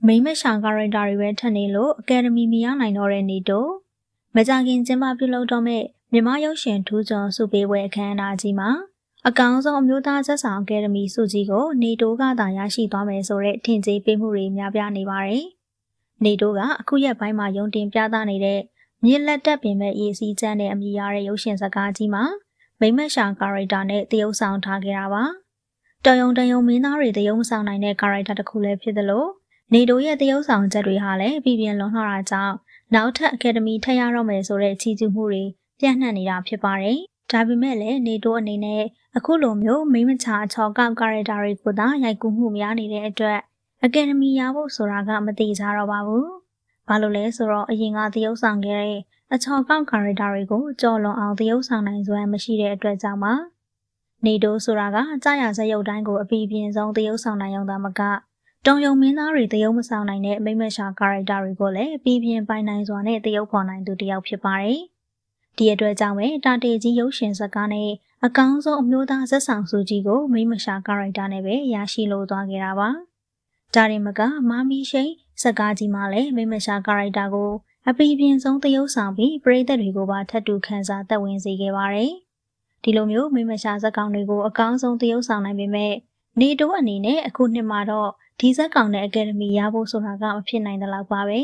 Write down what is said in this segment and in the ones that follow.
မိမရှာကာရိုက်တာတွေပဲထပ်နေလို့အကယ်ဒမီမရနိုင်တော့တဲ့နေတိုမကြခင်ကျင်းပပြုလုပ်တော့မဲ့မြန်မာရုပ်ရှင်ထူးချွန်စုပေးပွဲအခမ်းအနားကြီးမှာအကောင်ဆုံးအမျိုးသားဇာတ်ဆောင်အကယ်ဒမီစုကြီးကိုနေတိုကသာရရှိသွားမယ်ဆိုတဲ့ထင်ကြေးပေးမှုတွေများပြားနေပါတယ်။နေတိုကအခုရက်ပိုင်းမှာရုံတင်ပြသနေတဲ့မြစ်လက်တက်ပင်မဲ့ရေးစည်းချမ်းတဲ့အမည်ရတဲ့ရုပ်ရှင်ဇာတ်ကားကြီးမှာမိမရှာကာရိုက်တာနဲ့တရုပ်ဆောင်ထားခဲ့တာပါ။တော်ရုံတရုံမင်းသားတွေတရုပ်မဆောင်နိုင်တဲ့ကာရိုက်တာတစ်ခုလည်းဖြစ်သလိုနေတိုရဲ့တရုပ်ဆောင်ချက်တွေဟာလည်းပြည်ပြင်းလွန်လှတာကြောင့်နောက်ထပ်အကယ်ဒမီထပ်ရတော့မယ်ဆိုတဲ့ချီးကျူးမှုတွေပြန့်နှံ့နေတာဖြစ်ပါတယ်။ဒါပေမဲ့လည်းနေတိုအနေနဲ့အခုလိုမျိုးမိမချာအချော်ကောက်ကာရက်တာတွေကိုသာရိုက်ကူးမှုများနေတဲ့အတွက်အကယ်ဒမီရဖို့ဆိုတာကမသိကြတော့ပါဘူး။ဘာလို့လဲဆိုတော့အရင်ကတရုပ်ဆောင်ခဲ့တဲ့အချော်ကောက်ကာရက်တာတွေကိုကြော်လွန်အောင်တရုပ်ဆောင်နိုင်စွမ်းမရှိတဲ့အတွက်ကြောင့်ပါ။နေတိုဆိုတာကကြာရစရုပ်တိုင်းကိုအပြည့်ပြင်းဆုံးတရုပ်ဆောင်နိုင်အောင်သာမကတုံယုံမင်းသားတွေတရုပ်မဆောင်နိုင်တဲ့မိမရှာကာရိုက်တာတွေကိုလည်းပြည်ပြင်းပိုင်နိုင်စွာနဲ့တရုပ်ဖော်နိုင်သူတစ်ယောက်ဖြစ်ပါတယ်။ဒီအတွက်ကြောင့်ပဲတာတေကြီးရုပ်ရှင်ဇာတ်ကားနဲ့အကောင်းဆုံးအမျိုးသားဇာတ်ဆောင်စုကြီးကိုမိမရှာကာရိုက်တာနဲ့ပဲရရှိလို့သွားခဲ့တာပါ။ဒါရင်မကမာမီရှိန်ဇာတ်ကားကြီးမှာလည်းမိမရှာကာရိုက်တာကိုအပြည့်ပြင်းဆုံးတရုပ်ဆောင်ပြီးပရိသတ်တွေကိုပါထပ်တူခန်းစားသက်ဝင်စေခဲ့ပါတယ်။ဒီလိုမျိုးမိမရှာဇာတ်ကောင်တွေကိုအကောင်းဆုံးတရုပ်ဆောင်နိုင်ပေမဲ့နေတိုးအနေနဲ့အခုနှစ်မှာတော့ဒီဇက်ကောင်တဲ့အကယ်ဒမီရဖို့ဆိုတာကမဖြစ်နိုင်တဲ့လောက်ပါပဲ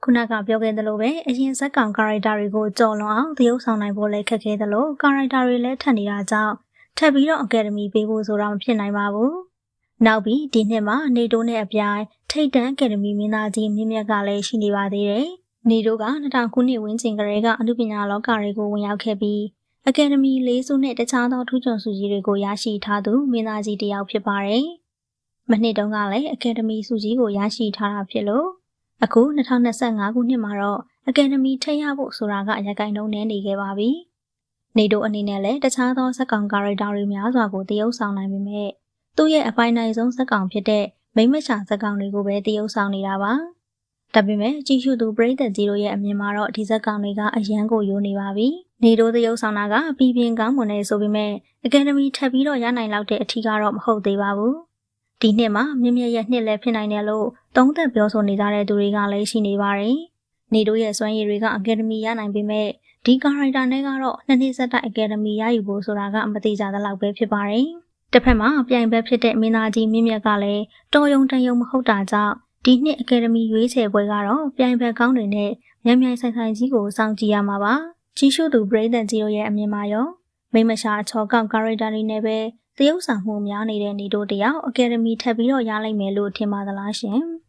ခုနကပြောခဲ့သလိုပဲအရင်ဇက်ကောင်ကာရိုက်တာတွေကိုကြော်လွန်အောင်သရုပ်ဆောင်နိုင်ဖို့လည်းခက်ခဲသလိုကာရိုက်တာတွေလည်းထပ်နေတာကြောင့်ထပ်ပြီးတော့အကယ်ဒမီပေးဖို့ဆိုတာမဖြစ်နိုင်ပါဘူးနောက်ပြီးဒီနှစ်မှာနေတိုးနဲ့အပြိုင်ထိပ်တန်းအကယ်ဒမီမင်းသားကြီးမြင့်မြတ်ကလည်းရှိနေပါသေးတယ်နေတိုးက2000ခုနှစ်ဝန်းကျင်ကလေးကအမှုပညာလောကတွေကိုဝင်ရောက်ခဲ့ပြီးအကယ်ဒမီ၄စုနဲ့တခြားသောထူးချွန်ဆုကြီးတွေကိုရရှိထားသူမင်းသားကြီးတစ်ယောက်ဖြစ်ပါတယ်မနှစ်တုန်းကလည်းအကယ်ဒမီဆုကြီးကိုရရှိထားတာဖြစ်လို့အခု2025ခုနှစ်မှာတော့အကယ်ဒမီထည့်ရဖို့ဆိုတာကရခိုင်နှုန်းနဲ့နေခဲ့ပါပြီ။နေတိုအနေနဲ့လည်းတခြားသောဇက်ကောင်ကာရိုက်တာတွေများစွာကိုတရုပ်ဆောင်နိုင်ပေမဲ့သူ့ရဲ့အပိုင်းနိုင်ဆုံးဇက်ကောင်ဖြစ်တဲ့မိမရှာဇက်ကောင်တွေကိုပဲတရုပ်ဆောင်နေတာပါ။ဒါပေမဲ့ကြည့်ရှုသူပရိသတ်ကြီးတို့ရဲ့အမြင်မှာတော့ဒီဇက်ကောင်တွေကအရန်ကိုယိုးနေပါပြီ။နေတိုတရုပ်ဆောင်တာကပြည်ပြင်းကောင်းမွန်နေဆိုပေမဲ့အကယ်ဒမီထပ်ပြီးတော့ရနိုင်လောက်တဲ့အထီးကတော့မဟုတ်သေးပါဘူး။ဒီနှစ်မှာမြင့်မြတ်ရဲ့နှစ်လည်းဖြစ်နိုင်တယ်လို့သုံးသပ်ပြောဆိုနေကြတဲ့သူတွေကလည်းရှိနေပါတယ်။နေတိုးရဲ့စွမ်းရည်တွေကအကယ်ဒမီရနိုင်ပေမဲ့ဒီကာရိုက်တာနဲ့ကတော့နှစ်နှစ်ဆက်တိုက်အကယ်ဒမီရယူဖို့ဆိုတာကမသိကြသလောက်ပဲဖြစ်ပါတယ်။တစ်ဖက်မှာပြိုင်ဘက်ဖြစ်တဲ့မင်းသားကြီးမြင့်မြတ်ကလည်းတော်ယုံတန်ယုံမဟုတ်တာကြောင့်ဒီနှစ်အကယ်ဒမီရွေးချယ်ပွဲကတော့ပြိုင်ဘက်ကောင်းတွေနဲ့မြန်မြန်ဆိုင်ဆိုင်ကြီးကိုစောင့်ကြည့်ရမှာပါ။ကြီးစုသူပရိသတ်ကြီးတို့ရဲ့အမြင်မှာရောမိမရှာအချော်ကောက်ကာရိုက်တာတွေနဲ့ပဲတရုပ်ဆောင်မှုများနေတဲ့နေတိုးတယောက်အကယ်ဒမီထပ်ပြီးတော့ရလိုက်မယ်လို့ထင်ပါသလားရှင်။